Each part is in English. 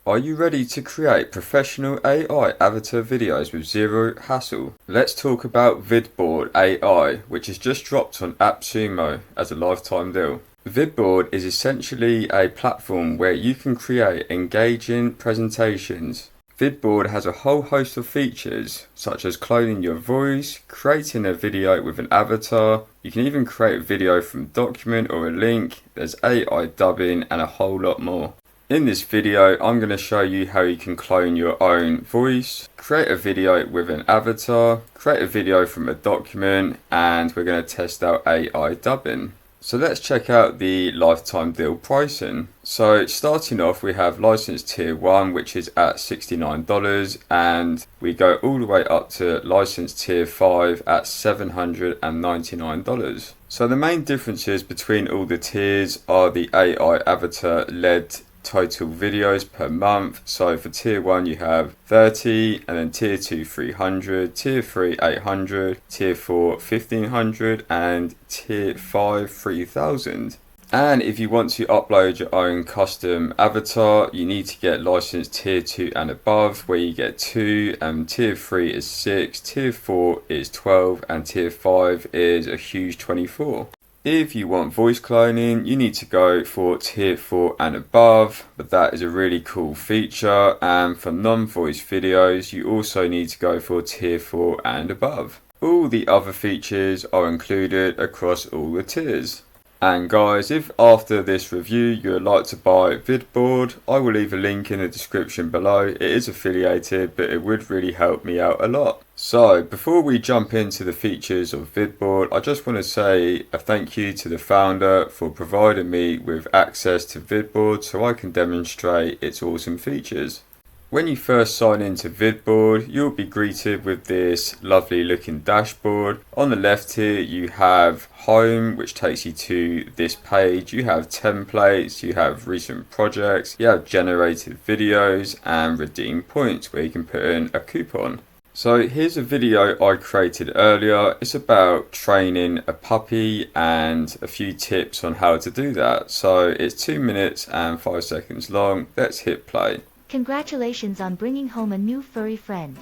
Are you ready to create professional AI avatar videos with zero hassle? Let's talk about vidBoard AI, which has just dropped on Appsumo as a lifetime deal. vidBoard is essentially a platform where you can create engaging presentations. vidBoard has a whole host of features, such as cloning your voice, creating a video with an avatar. You can even create a video from a document or a link. There's AI dubbing and a whole lot more. In this video, I'm going to show you how you can clone your own voice, create a video with an avatar, create a video from a document, and we're going to test out AI dubbing. So let's check out the lifetime deal pricing. So starting off, we have license tier 1, which is at $69, and we go all the way up to license tier 5 at $799. So the main differences between all the tiers are the AI avatar led total videos per month. So for tier 1 you have 30, and then tier 2 300, tier 3 800, tier 4 1500, and tier 5 3000. And if you want to upload your own custom avatar, you need to get license tier 2 and above, where you get 2, and tier 3 is 6, tier 4 is 12, and tier 5 is a huge 24. If you want voice cloning, you need to go for tier 4 and above, but that is a really cool feature. And for non-voice videos, you also need to go for tier 4 and above. All the other features are included across all the tiers. And guys, if after this review you would like to buy vidBoard, I will leave a link in the description below. It is affiliated, but it would really help me out a lot. So before we jump into the features of vidBoard, I just want to say a thank you to the founder for providing me with access to vidBoard so I can demonstrate its awesome features. When you first sign into vidBoard, you'll be greeted with this lovely looking dashboard. On the left here you have home, which takes you to this page. You have templates, you have recent projects, you have generated videos, and redeem points where you can put in a coupon. So here's a video I created earlier. It's about training a puppy and a few tips on how to do that. So it's 2 minutes and 5 seconds long. Let's hit play. Congratulations on bringing home a new furry friend.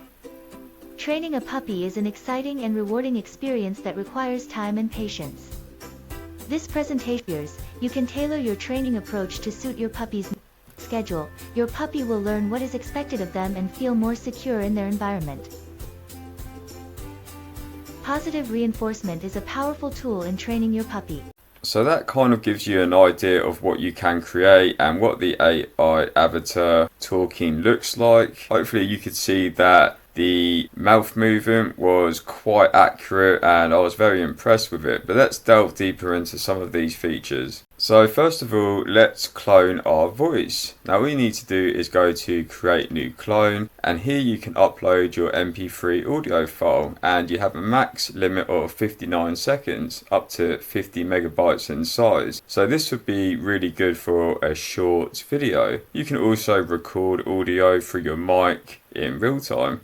Training a puppy is an exciting and rewarding experience that requires time and patience. This presentation, you can tailor your training approach to suit your puppy's schedule. Your puppy will learn what is expected of them and feel more secure in their environment. Positive reinforcement is a powerful tool in training your puppy. So that kind of gives you an idea of what you can create and what the AI avatar talking looks like. Hopefully you could see that the mouth movement was quite accurate and I was very impressed with it. But let's delve deeper into some of these features. So first of all, let's clone our voice. Now all you need to do is go to create new clone, and here you can upload your MP3 audio file, and you have a max limit of 59 seconds up to 50 megabytes in size. So this would be really good for a short video. You can also record audio through your mic in real time.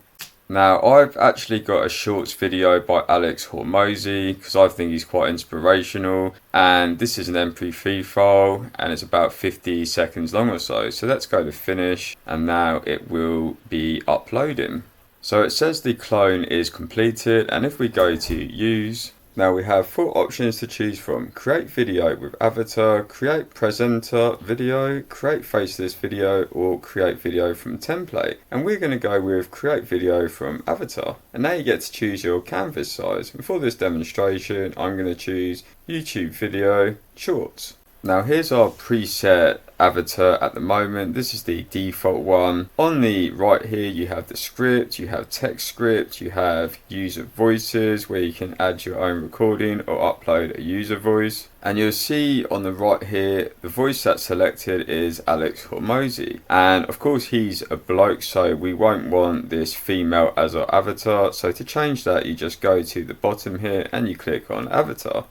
Now I've actually got a shorts video by Alex Hormozy because I think he's quite inspirational, and this is an MP3 file and it's about 50 seconds long or so. So let's go to finish, and now it will be uploading. So it says the clone is completed, and if we go to use, now we have 4 options to choose from: create video with avatar, create presenter video, create faceless video, or create video from template. And we're going to go with create video from avatar. And now you get to choose your canvas size. And for this demonstration, I'm going to choose YouTube video shorts. Now here's our preset avatar at the moment. This is the default one. On the right here you have the script, you have text script, you have user voices where you can add your own recording or upload a user voice. And you'll see on the right here, the voice that's selected is Alex Hormozy. And of course he's a bloke, so we won't want this female as our avatar. So to change that, you just go to the bottom here and you click on avatar.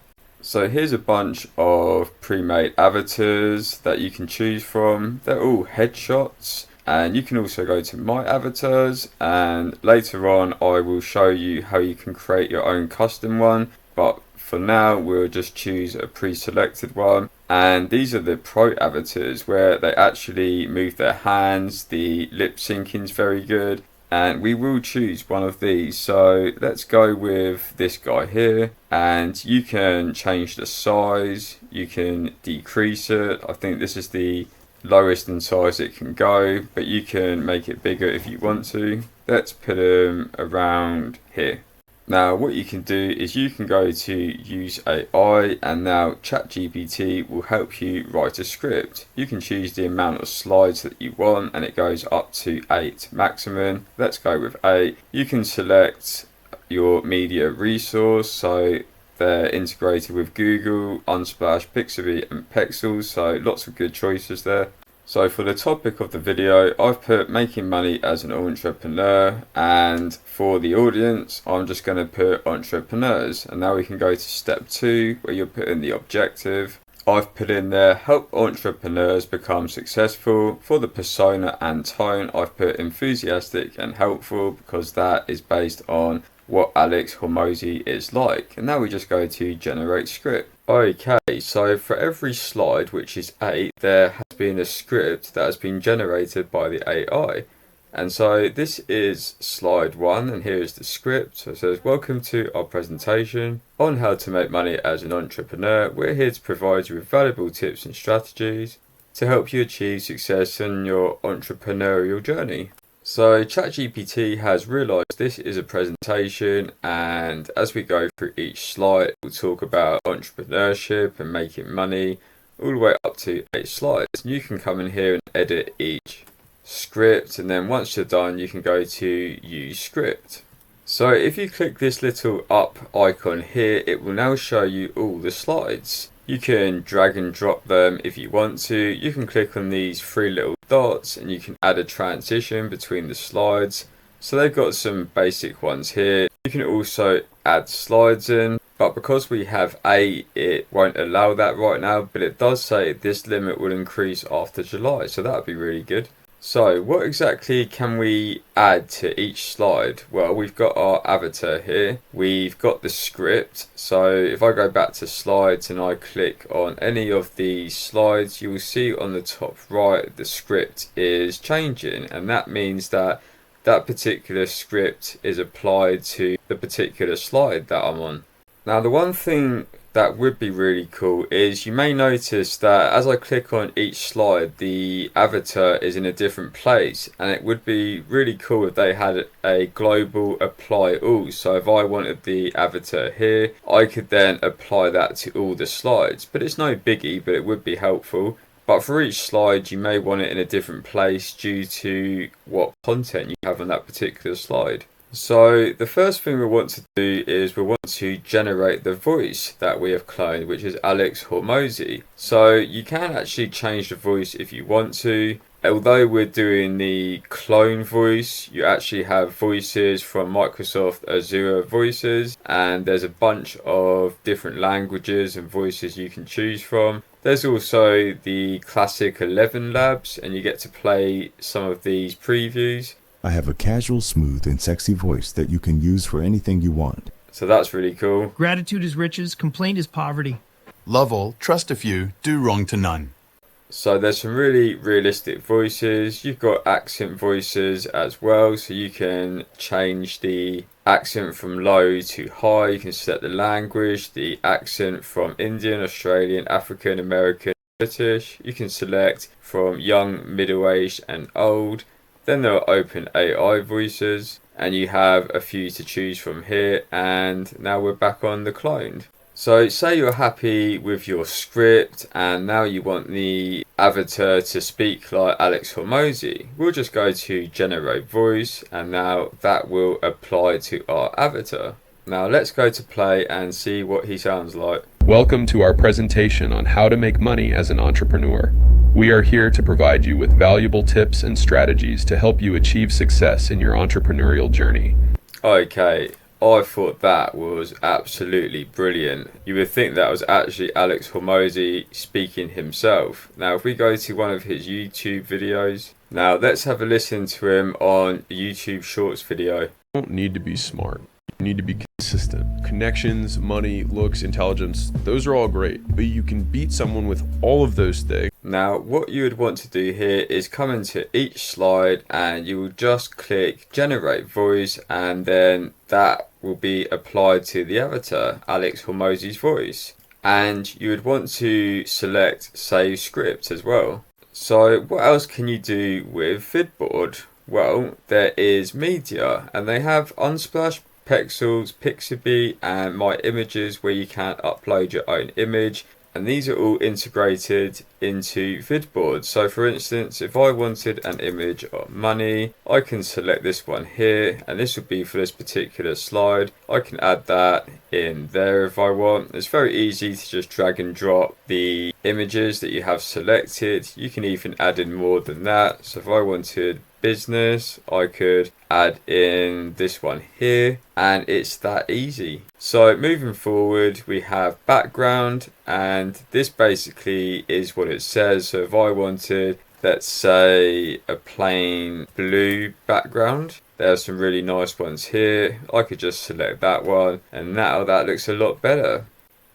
So here's a bunch of pre-made avatars that you can choose from. They're all headshots, and you can also go to my avatars, and later on I will show you how you can create your own custom one, but for now we'll just choose a pre-selected one. And these are the pro avatars where they actually move their hands, the lip syncing is very good, and we will choose one of these. So let's go with this guy here, and you can change the size, you can decrease it. I think this is the lowest in size it can go, but you can make it bigger if you want to. Let's put him around here. Now what you can do is you can go to use AI, and now ChatGPT will help you write a script. You can choose the amount of slides that you want, and it goes up to 8 maximum. Let's go with 8. You can select your media resource, so they're integrated with Google, Unsplash, Pixabay and Pexels, so lots of good choices there. So for the topic of the video, I've put making money as an entrepreneur, and for the audience, I'm just going to put entrepreneurs. And now we can go to step 2, where you're putting the objective. I've put in there, help entrepreneurs become successful. For the persona and tone, I've put enthusiastic and helpful, because that is based on what Alex Hormozi is like. And now we just go to generate script. Okay, so for every slide, which is 8, there has been a script that has been generated by the AI. And so this is slide 1, and here is the script. So it says, welcome to our presentation on how to make money as an entrepreneur. We're here to provide you with valuable tips and strategies to help you achieve success in your entrepreneurial journey. So ChatGPT has realized this is a presentation, and as we go through each slide, we'll talk about entrepreneurship and making money all the way up to 8 slides. And you can come in here and edit each script, and then once you're done, you can go to use script. So if you click this little up icon here, it will now show you all the slides. You can drag and drop them if you want to. You can click on these 3 little dots and you can add a transition between the slides. So they've got some basic ones here. You can also add slides in, but because we have 8, it won't allow that right now, but it does say this limit will increase after July, so that would be really good. So what exactly can we add to each slide? Well, we've got our avatar here, we've got the script. So if I go back to slides and I click on any of these slides, you will see on the top right the script is changing, and that means that that particular script is applied to the particular slide that I'm on. Now the one thing that would be really cool is you may notice that as I click on each slide, the avatar is in a different place, and it would be really cool if they had a global apply all. So if I wanted the avatar here, I could then apply that to all the slides, but it's no biggie, but it would be helpful. But for each slide, you may want it in a different place due to what content you have on that particular slide. So the first thing we want to do is we want to generate the voice that we have cloned, which is Alex Hormozi. So you can actually change the voice if you want to. Although we're doing the clone voice, you actually have voices from Microsoft Azure Voices, and there's a bunch of different languages and voices you can choose from. There's also the classic 11 labs, and you get to play some of these previews. I have a casual, smooth, and sexy voice that you can use for anything you want. So that's really cool. Gratitude is riches, complaint is poverty. Love all, trust a few, do wrong to none. So there's some really realistic voices. You've got accent voices as well, so you can change the accent from low to high. You can set the language, the accent from Indian, Australian, African, American, British. You can select from young, middle-aged and old. Then there are open AI voices, and you have a few to choose from here. And now we're back on the cloned. So say you're happy with your script and now you want the avatar to speak like Alex Hormozi. We'll just go to generate voice, and now that will apply to our avatar. Now let's go to play and see what he sounds like. Welcome to our presentation on how to make money as an entrepreneur. We are here to provide you with valuable tips and strategies to help you achieve success in your entrepreneurial journey. Okay, I thought that was absolutely brilliant. You would think that was actually Alex Hormozi speaking himself. Now if we go to one of his YouTube videos, now let's have a listen to him on a YouTube Shorts video. You don't need to be smart. You need to be consistent. Connections, money, looks, intelligence, those are all great, but you can beat someone with all of those things. Now, what you would want to do here is come into each slide and you will just click generate voice, and then that will be applied to the avatar, Alex Hormozi's voice. And you would want to select save script as well. So what else can you do with vidBoard? Well, there is media, and they have Unsplash, Pexels, Pixabay and My Images where you can upload your own image, and these are all integrated into vidBoard. So for instance, if I wanted an image of money, I can select this one here, and this would be for this particular slide. I can add that in there if I want. It's very easy to just drag and drop the images that you have selected. You can even add in more than that. So if I wanted business, I could add in this one here, and it's that easy. So moving forward, we have background, and this basically is what it says. So if I wanted, let's say, a plain blue background, there's some really nice ones here. I could just select that one, and now that looks a lot better.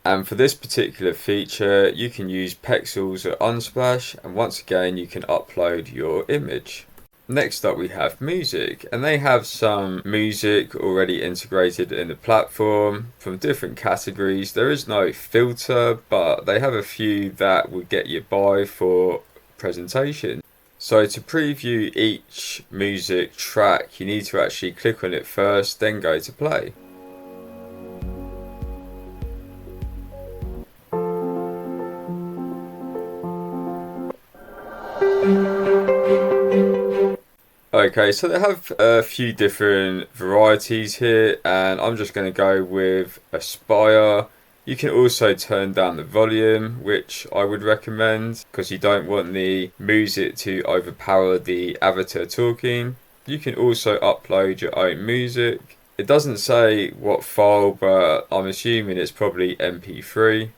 And for this particular feature, you can use Pexels or Unsplash, and once again, you can upload your image. Next up we have music, and they have some music already integrated in the platform from different categories. There is no filter, but they have a few that will get you by for presentation. So to preview each music track, you need to actually click on it first, then go to play. Okay, so they have a few different varieties here, and I'm just going to go with Aspire. You can also turn down the volume, which I would recommend because you don't want the music to overpower the avatar talking. You can also upload your own music. It doesn't say what file, but I'm assuming it's probably MP3.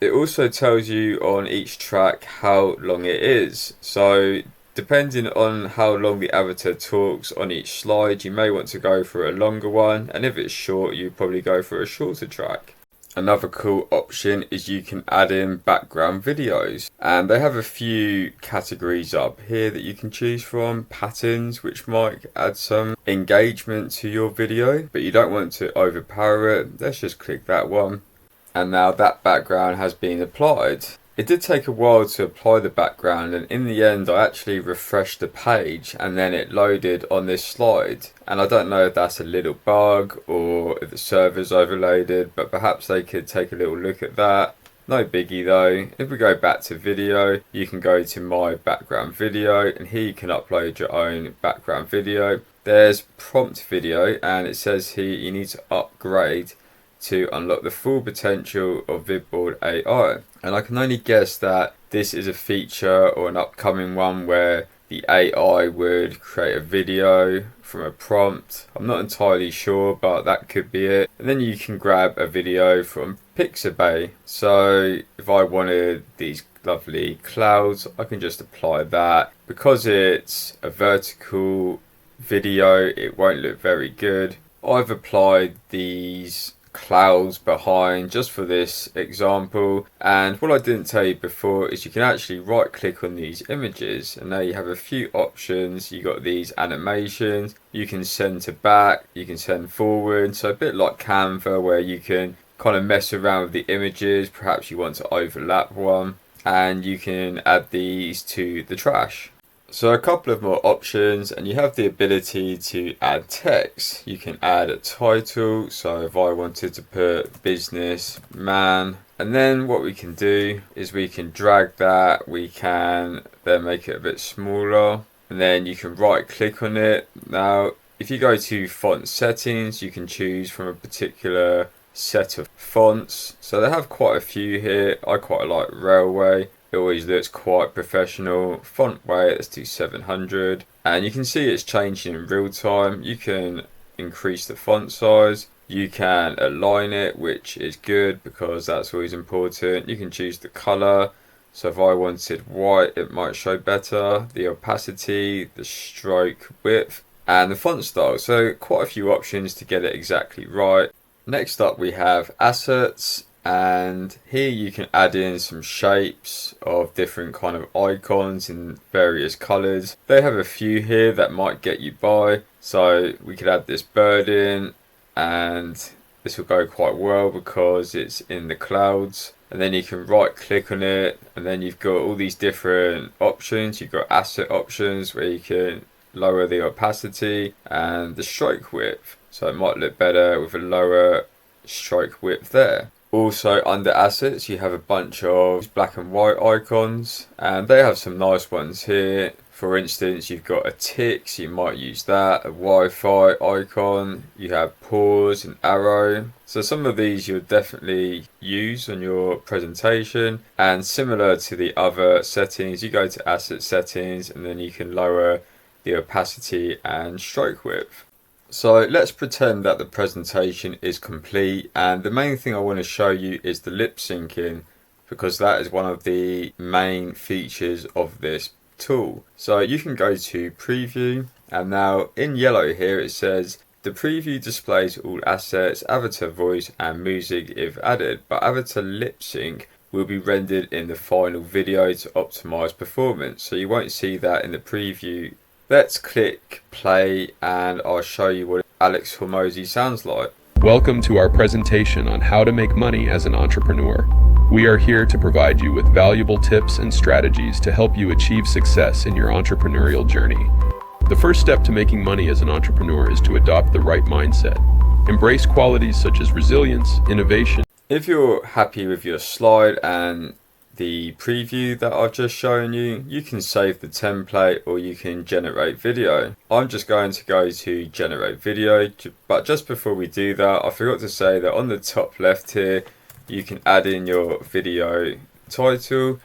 It also tells you on each track how long it is. So depending on how long the avatar talks on each slide, you may want to go for a longer one, and if it's short, you probably go for a shorter track. Another cool option is you can add in background videos, and they have a few categories up here that you can choose from. Patterns, which might add some engagement to your video, but you don't want to overpower it. Let's just click that one, and now that background has been applied. It did take a while to apply the background, and in the end I actually refreshed the page and then it loaded on this slide, and I don't know if that's a little bug or if the server's overloaded, but perhaps they could take a little look at that. No biggie though. If we go back to video, you can go to my background video, and here you can upload your own background video. There's prompt video, and it says here you need to upgrade to unlock the full potential of vidBoard AI. And I can only guess that this is a feature or an upcoming one where the AI would create a video from a prompt. I'm not entirely sure, but that could be it. And then you can grab a video from Pixabay. So if I wanted these lovely clouds, I can just apply that. Because it's a vertical video, it won't look very good. I've applied these clouds behind just for this example, and what I didn't tell you before is you can actually right click on these images, and now you have a few options. You got these animations, you can send to back, you can send forward, so a bit like Canva where you can kind of mess around with the images. Perhaps you want to overlap one, and you can add these to the trash. So a couple of more options, and you have the ability to add text. You can add a title, so if I wanted to put business man, and then what we can do is we can drag that, we can then make it a bit smaller, and then you can right click on it. Now if you go to font settings, you can choose from a particular set of fonts. So they have quite a few here. I quite like Railway. It always looks quite professional. Font weight, let's do 700, and you can see it's changing in real time. You can increase the font size, you can align it, which is good because that's always important. You can choose the color, so if I wanted white it might show better, the opacity, the stroke width, and the font style. So quite a few options to get it exactly right. Next up we have assets, and here you can add in some shapes of different kind of icons in various colors. They have a few here that might get you by, so we could add this bird in, and this will go quite well because it's in the clouds. And then you can right click on it, and then you've got all these different options. You've got asset options where you can lower the opacity and the stroke width, so it might look better with a lower stroke width there. Also under assets you have a bunch of black and white icons, and they have some nice ones here. For instance, you've got a tick, so you might use that, a Wi-Fi icon, you have pause and arrow. So some of these you'll definitely use on your presentation, and similar to the other settings, you go to asset settings and then you can lower the opacity and stroke width. So let's pretend that the presentation is complete, and the main thing I want to show you is the lip syncing, because that is one of the main features of this tool. So you can go to preview, and now in yellow here it says the preview displays all assets, avatar voice and music if added, but avatar lip sync will be rendered in the final video to optimize performance. So you won't see that in the preview. Let's click play and I'll show you what Alex Hormozi sounds like. Welcome to our presentation on how to make money as an entrepreneur. We are here to provide you with valuable tips and strategies to help you achieve success in your entrepreneurial journey. The first step to making money as an entrepreneur is to adopt the right mindset. Embrace qualities such as resilience, innovation. If you're happy with your slide and the preview that I've just shown you, you can save the template or you can generate video. I'm just going to go to generate video, but just before we do that, I forgot to say that on the top left here, you can add in your video title.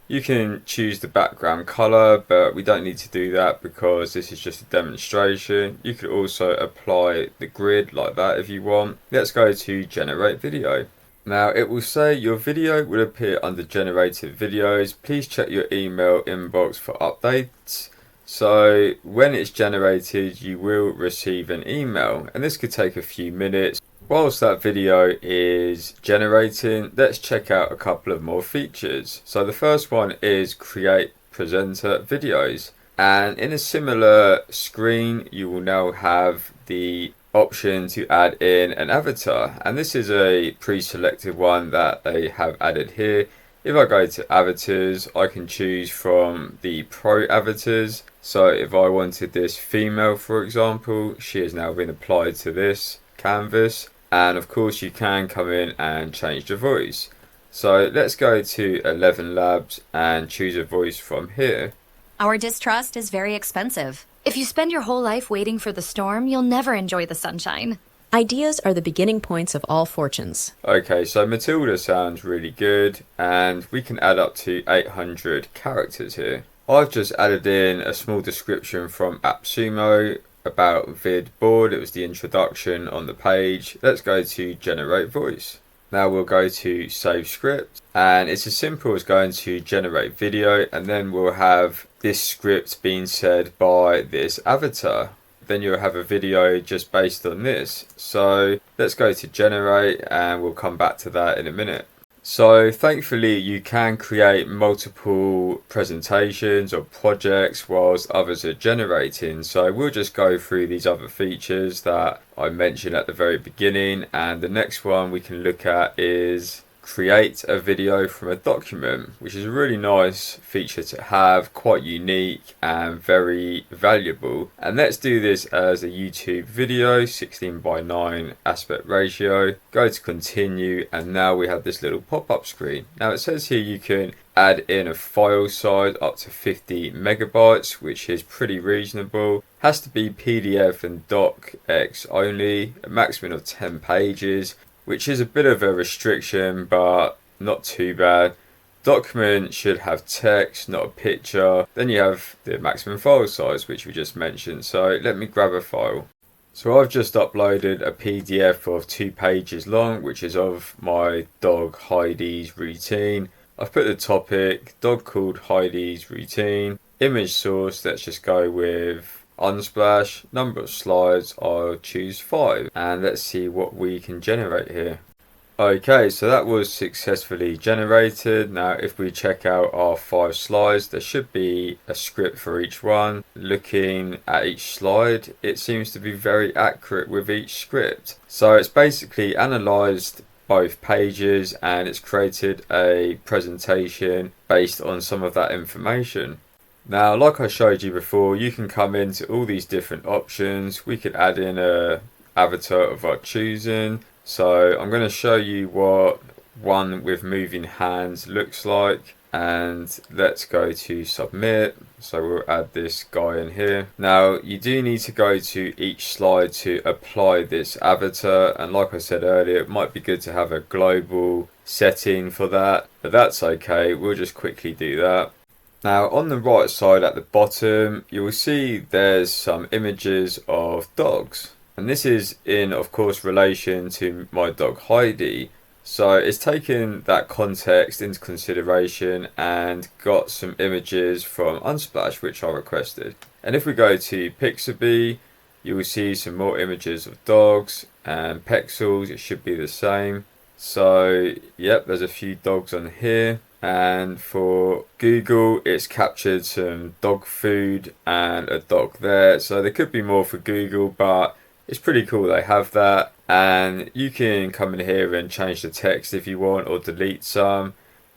You can choose the background color, but we don't need to do that because this is just a demonstration. You could also apply the grid like that if you want. Let's go to generate video. Now it will say your video will appear under generated videos. Please check your email inbox for updates. So when it's generated, you will receive an email, and this could take a few minutes. Whilst that video is generating, let's check out a couple of more features. So the first one is create presenter videos, and in a similar screen you will now have the option to add in an avatar, and this is a pre-selected one that they have added here. If I go to avatars, I can choose from the pro avatars. So if I wanted this female, for example, she has now been applied to this canvas, and of course you can come in and change the voice. So let's go to 11 Labs and choose a voice from here. Our distrust is very expensive. If you spend your whole life waiting for the storm, you'll never enjoy the sunshine. Ideas are the beginning points of all fortunes. Okay, so Matilda sounds really good, and we can add up to 800 characters here. I've just added in a small description from Appsumo about vidBoard. It was the introduction on the page. Let's go to generate voice. Now we'll go to save script, and it's as simple as going to generate video, and then we'll have this script being said by this avatar. Then you'll have a video just based on this. So let's go to generate, and we'll come back to that in a minute. So thankfully you can create multiple presentations or projects whilst others are generating. So we'll just go through these other features that I mentioned at the very beginning, and the next one we can look at is create a video from a document, which is a really nice feature to have, quite unique and very valuable. And let's do this as a YouTube video, 16:9 aspect ratio. Go to continue, and now we have this little pop-up screen. Now it says here you can add in a file size up to 50 megabytes, which is pretty reasonable. Has to be PDF and docx only, a maximum of 10 pages, which is a bit of a restriction, but not too bad. Document should have text, not a picture. Then you have the maximum file size, which we just mentioned. So let me grab a file. So I've just uploaded a PDF of 2 pages long, which is of my dog Heidi's routine. I've put the topic, dog called Heidi's routine. Image source, let's just go with Unsplash, number of slides, I'll choose 5. And let's see what we can generate here. Okay, so that was successfully generated. Now if we check out our 5 slides, there should be a script for each one. Looking at each slide, it seems to be very accurate with each script. So it's basically analysed both pages and it's created a presentation based on some of that information. Now, like I showed you before, you can come into all these different options. We could add in a avatar of our choosing. So I'm going to show you what one with moving hands looks like, and let's go to submit. So we'll add this guy in here. Now you do need to go to each slide to apply this avatar, and like I said earlier, it might be good to have a global setting for that, but that's okay, we'll just quickly do that. Now on the right side at the bottom, you will see there's some images of dogs. And this is in, of course, relation to my dog Heidi. So it's taken that context into consideration and got some images from Unsplash, which I requested. And if we go to Pixabay, you will see some more images of dogs, and Pexels, it should be the same. So, yep, there's a few dogs on here. And for Google, it's captured some dog food and a dog there. So there could be more for Google, but it's pretty cool they have that. And you can come in here and change the text if you want, or delete some.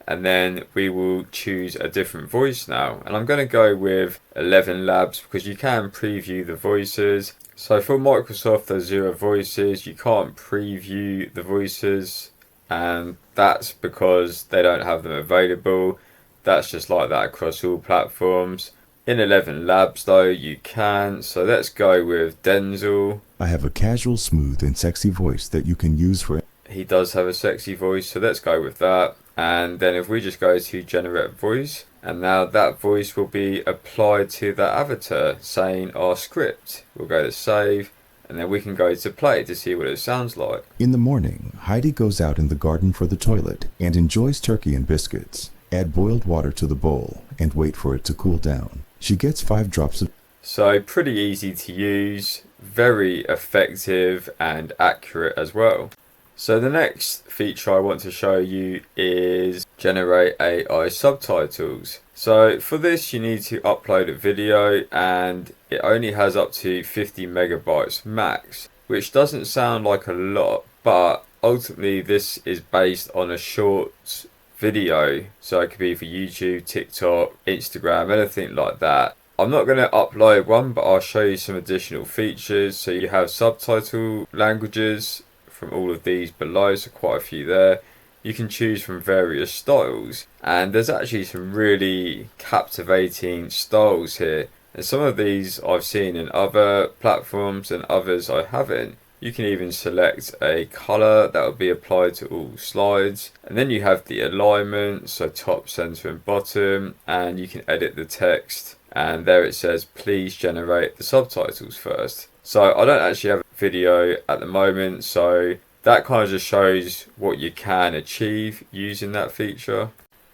And then we will choose a different voice now. And I'm going to go with 11 Labs because you can preview the voices. So for Microsoft, there's 0 voices. You can't preview the voices. And that's because they don't have them available. That's just like that across all platforms. In 11 Labs though, you can. So let's go with Denzel. I have a casual, smooth, and sexy voice that you can use for... He does have a sexy voice, so let's go with that. And then if we just go to generate voice, and now that voice will be applied to that avatar saying our script. We'll go to save, and then we can go to play to see what it sounds like. In the morning, Heidi goes out in the garden for the toilet and enjoys turkey and biscuits. Add boiled water to the bowl and wait for it to cool down. She gets 5 drops of... So pretty easy to use, very effective and accurate as well. So the next feature I want to show you is generate AI subtitles. So for this you need to upload a video, and it only has up to 50 megabytes max, which doesn't sound like a lot, but ultimately this is based on a short video, so it could be for YouTube, TikTok, Instagram, anything like that. I'm not going to upload one, but I'll show you some additional features. So you have subtitle languages from all of these below, so quite a few there. You can choose from various styles, and there's actually some really captivating styles here, and some of these I've seen in other platforms and others I haven't. You can even select a colour that will be applied to all slides, and then you have the alignment, so top, centre and bottom, and you can edit the text, and there it says please generate the subtitles first. So I don't actually have a video at the moment, so that kind of just shows what you can achieve using that feature.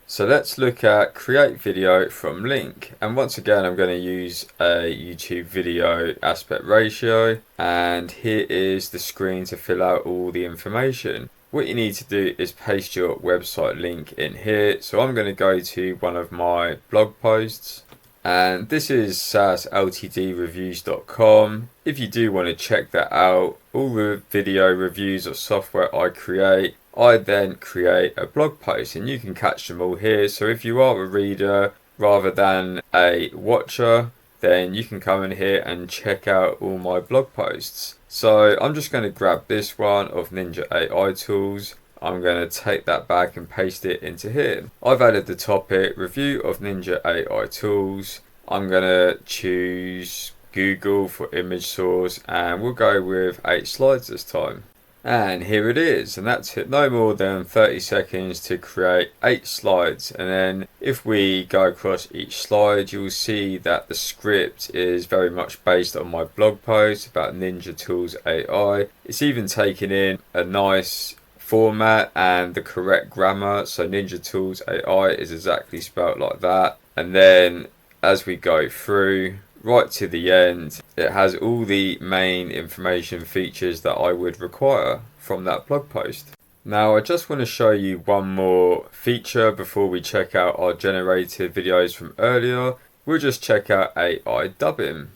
So let's look at create video from link, and once again I'm going to use a YouTube video aspect ratio, and here is the screen to fill out all the information. What you need to do is paste your website link in here. So I'm going to go to one of my blog posts, and this is sasltdreviews.com. If you do want to check that out, all the video reviews of software I create, I then create a blog post, and you can catch them all here. So if you are a reader rather than a watcher, then you can come in here and check out all my blog posts. So I'm just going to grab this one of Ninja AI Tools. I'm going to take that back and paste it into here. I've added the topic review of Ninja AI Tools. I'm going to choose Google for image source, and we'll go with 8 slides this time. And here it is, and that's it. No more than 30 seconds to create 8 slides. And then if we go across each slide, you'll see that the script is very much based on my blog post about Ninja Tools AI. It's even taken in a nice format and the correct grammar, so Ninja Tools AI is exactly spelled like that. And then as we go through, right to the end. It has all the main information features that I would require from that blog post. Now I just want to show you one more feature before we check out our generated videos from earlier. We'll just check out AI dubbing.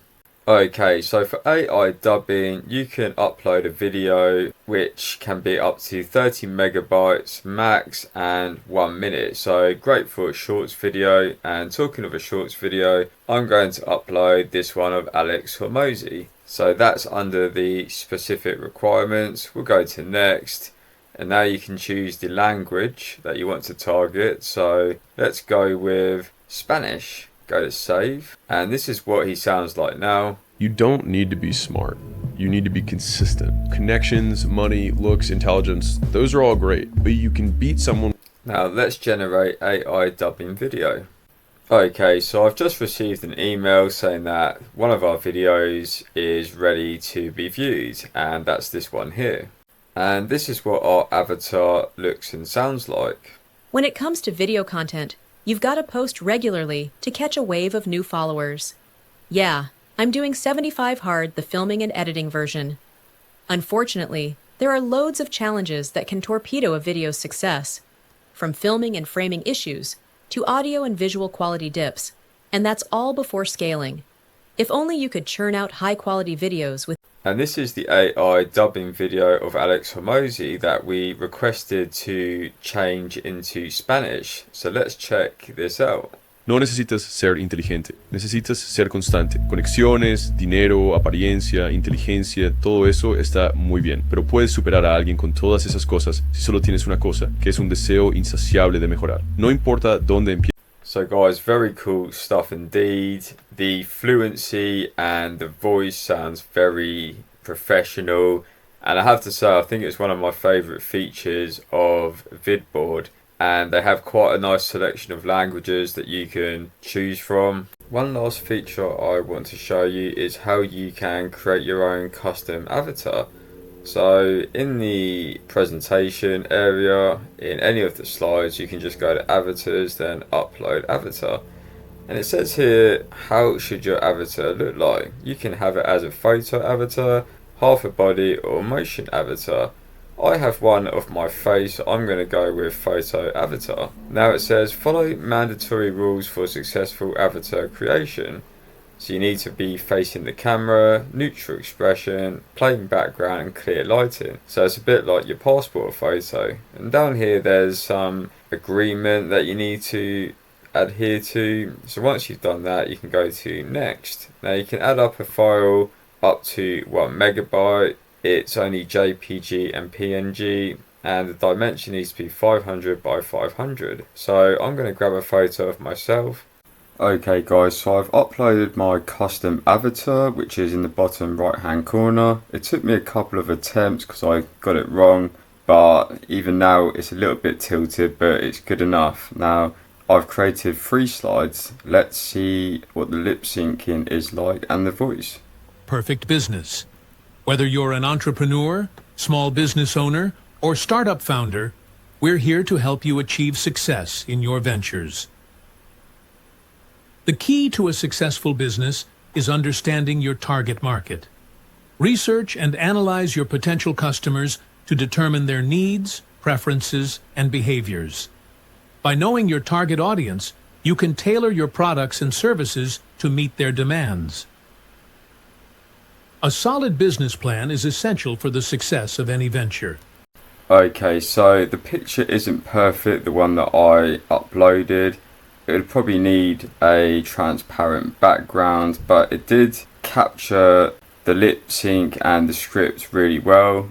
Okay, so for AI dubbing, you can upload a video which can be up to 30 megabytes max and 1 minute. So great for a shorts video. And talking of a shorts video, I'm going to upload this one of Alex Hormozi. So that's under the specific requirements. We'll go to next. And now you can choose the language that you want to target. So let's go with Spanish. Go to save, and this is what he sounds like now. You don't need to be smart. You need to be consistent. Connections, money, looks, intelligence, those are all great, but you can beat someone. Now let's generate AI dubbing video. Okay, so I've just received an email saying that one of our videos is ready to be viewed, and that's this one here. And this is what our avatar looks and sounds like. When it comes to video content, you've got to post regularly to catch a wave of new followers. Yeah, I'm doing 75 hard, the filming and editing version. Unfortunately, there are loads of challenges that can torpedo a video's success, from filming and framing issues to audio and visual quality dips, and that's all before scaling. If only you could churn out high-quality videos with. And this is the AI dubbing video of Alex Hormozi that we requested to change into Spanish. So let's check this out. No necesitas ser inteligente, necesitas ser constante. Conexiones, dinero, apariencia, inteligencia, todo eso está muy bien, pero puedes superar a alguien con todas esas cosas si solo tienes una cosa, que es un deseo insaciable de mejorar. No importa dónde empieces. So guys, very cool stuff indeed. The fluency and the voice sounds very professional. And I have to say, I think it's one of my favourite features of vidBoard. And they have quite a nice selection of languages that you can choose from. One last feature I want to show you is how you can create your own custom avatar. So in the presentation area, in any of the slides, you can just go to avatars, then upload avatar. And it says here, how should your avatar look like? You can have it as a photo avatar, half a body, or motion avatar. I have one of my face, so I'm going to go with photo avatar. Now it says, follow mandatory rules for successful avatar creation. So you need to be facing the camera, neutral expression, plain background and clear lighting. So it's a bit like your passport photo. And down here there's some agreement that you need to adhere to. So once you've done that, you can go to next. Now you can add up a file up to 1 megabyte. It's only JPG and PNG. And the dimension needs to be 500 by 500. So I'm going to grab a photo of myself. Okay guys, so I've uploaded my custom avatar, which is in the bottom right hand corner. It took me a couple of attempts because I got it wrong, but even now it's a little bit tilted, but it's good enough. Now I've created 3 slides. Let's see what the lip syncing is like and the voice. Perfect business. Whether you're an entrepreneur, small business owner, or startup founder, we're here to help you achieve success in your ventures. The key to a successful business is understanding your target market. Research and analyze your potential customers to determine their needs, preferences, and behaviors. By knowing your target audience, you can tailor your products and services to meet their demands. A solid business plan is essential for the success of any venture. Okay, so the picture isn't perfect, the one that I uploaded. It would probably need a transparent background, but it did capture the lip sync and the script really well.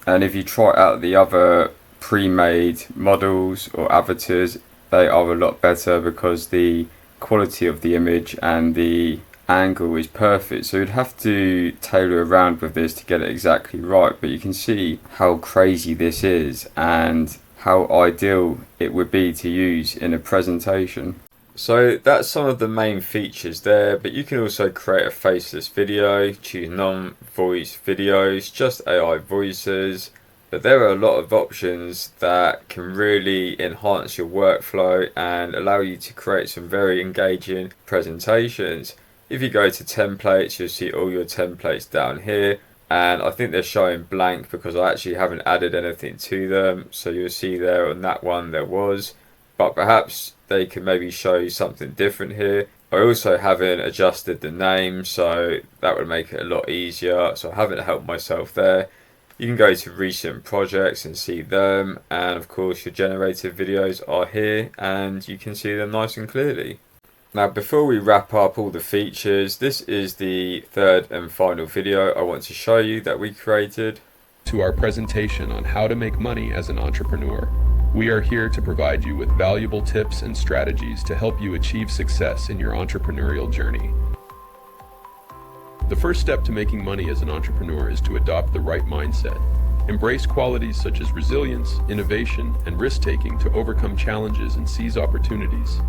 And if you try out the other pre-made models or avatars, they are a lot better because the quality of the image and the angle is perfect. So you'd have to tailor around with this to get it exactly right, but you can see how crazy this is and how ideal it would be to use in a presentation. So that's some of the main features there, but you can also create a faceless video, choose non-voice videos, just AI voices. But there are a lot of options that can really enhance your workflow and allow you to create some very engaging presentations. If you go to templates, you'll see all your templates down here. And I think they're showing blank because I actually haven't added anything to them. So you'll see there on that one there was. But perhaps they can maybe show you something different here. I also haven't adjusted the name, so that would make it a lot easier. So I haven't helped myself there. You can go to recent projects and see them. And of course your generated videos are here and you can see them nice and clearly. Now, before we wrap up all the features, this is the third and final video I want to show you that we created. To our presentation on how to make money as an entrepreneur. We are here to provide you with valuable tips and strategies to help you achieve success in your entrepreneurial journey. The first step to making money as an entrepreneur is to adopt the right mindset. Embrace qualities such as resilience, innovation, and risk-taking to overcome challenges and seize opportunities.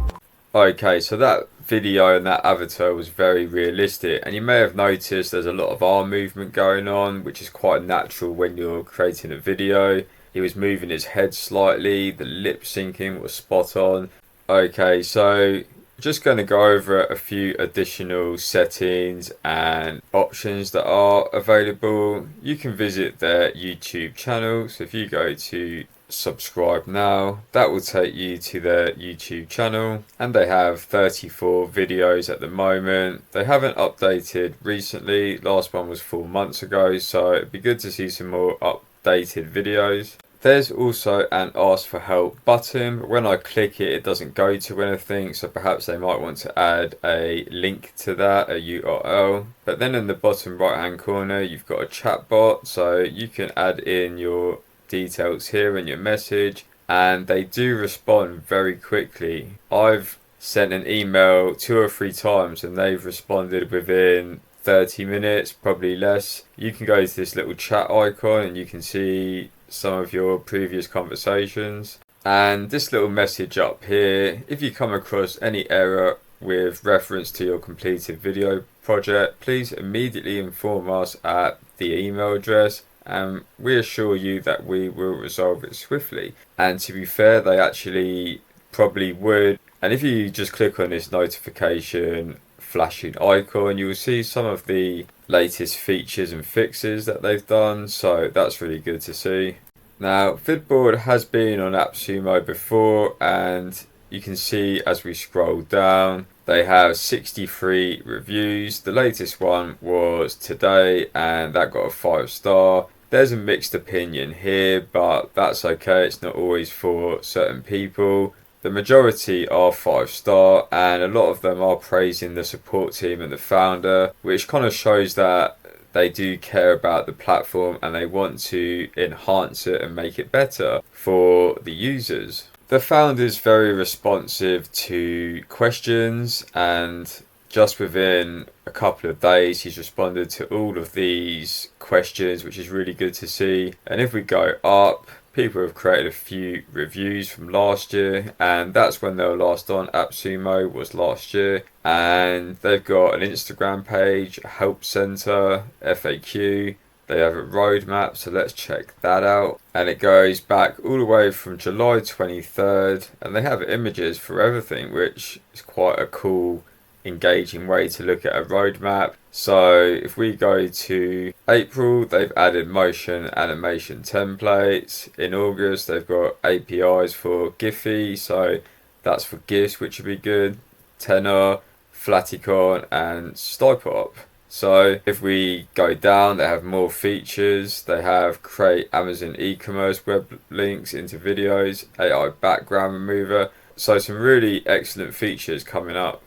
Okay, so that video and that avatar was very realistic, and you may have noticed there's a lot of arm movement going on, which is quite natural when you're creating a video. He was moving his head slightly, the lip syncing was spot on. Okay, so just going to go over a few additional settings and options that are available. You can visit their YouTube channel, so if you go to subscribe now, that will take you to their YouTube channel, and they have 34 videos at the moment. They haven't updated recently, last one was 4 months ago, so it'd be good to see some more updated videos. There's also an ask for help button, but when I click it, it doesn't go to anything, so perhaps they might want to add a link to that, a URL. But then in the bottom right hand corner, you've got a chat bot, so you can add in your details here in your message, and they do respond very quickly. I've sent an email 2 or 3 times and they've responded within 30 minutes, probably less. You can go to this little chat icon and you can see some of your previous conversations, and this little message up here, if you come across any error with reference to your completed video project, please immediately inform us at the email address, and we assure you that we will resolve it swiftly. And to be fair, they actually probably would. And if you just click on this notification flashing icon, you will see some of the latest features and fixes that they've done, so that's really good to see. Now, vidBoard has been on Appsumo before, and you can see as we scroll down, they have 63 reviews. The latest one was today, and that got a 5-star. There's a mixed opinion here, but that's okay. It's not always for certain people. The majority are 5-star, and a lot of them are praising the support team and the founder, which kind of shows that they do care about the platform and they want to enhance it and make it better for the users. The founder is very responsive to questions, and just within a couple of days he's responded to all of these questions, which is really good to see. And if we go up, people have created a few reviews from last year, and that's when they were last on. Appsumo was last year, and they've got an Instagram page, a help center, FAQ. They have a roadmap, so let's check that out. And it goes back all the way from July 23rd, and they have images for everything, which is quite a cool, engaging way to look at a roadmap. So if we go to April, they've added motion animation templates. In August, they've got APIs for Giphy, so that's for GIFs, which would be good. Tenor, Flaticon, and Stipop. So if we go down, they have more features. They have create Amazon e-commerce web links into videos, AI background remover. So some really excellent features coming up.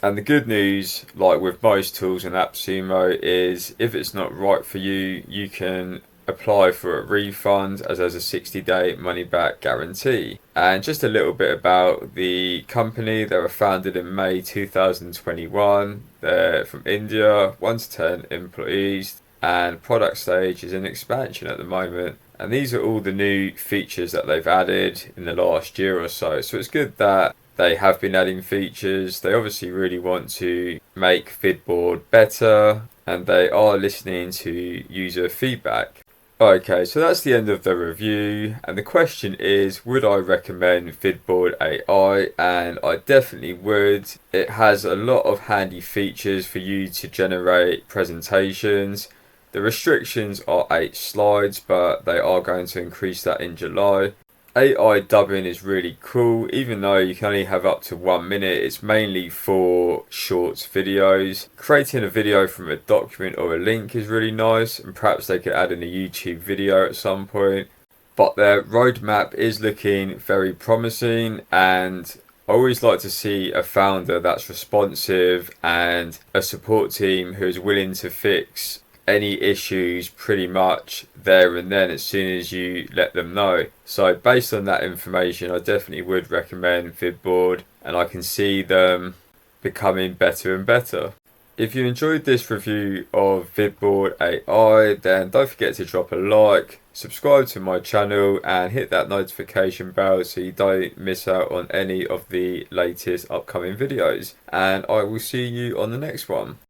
And the good news, like with most tools in Appsumo, is if it's not right for you, you can apply for a refund, as there's a 60-day money-back guarantee. And just a little bit about the company. They were founded in May 2021. They're from India, 1 to 10 employees, and product stage is in expansion at the moment. And these are all the new features that they've added in the last year or so. So it's good that they have been adding features. They obviously really want to make vidBoard better, and they are listening to user feedback. Okay, so that's the end of the review, and the question is, would I recommend vidBoard AI? And I definitely would. It has a lot of handy features for you to generate presentations. The restrictions are 8 slides, but they are going to increase that in July. AI dubbing is really cool, even though you can only have up to 1 minute. It's mainly for shorts videos. Creating a video from a document or a link is really nice, and perhaps they could add in a YouTube video at some point. But their roadmap is looking very promising, and I always like to see a founder that's responsive and a support team who is willing to fix any issues pretty much there and then as soon as you let them know. So based on that information, I definitely would recommend vidBoard, and I can see them becoming better and better. If you enjoyed this review of vidBoard AI, then don't forget to drop a like, subscribe to my channel and hit that notification bell so you don't miss out on any of the latest upcoming videos. And I will see you on the next one.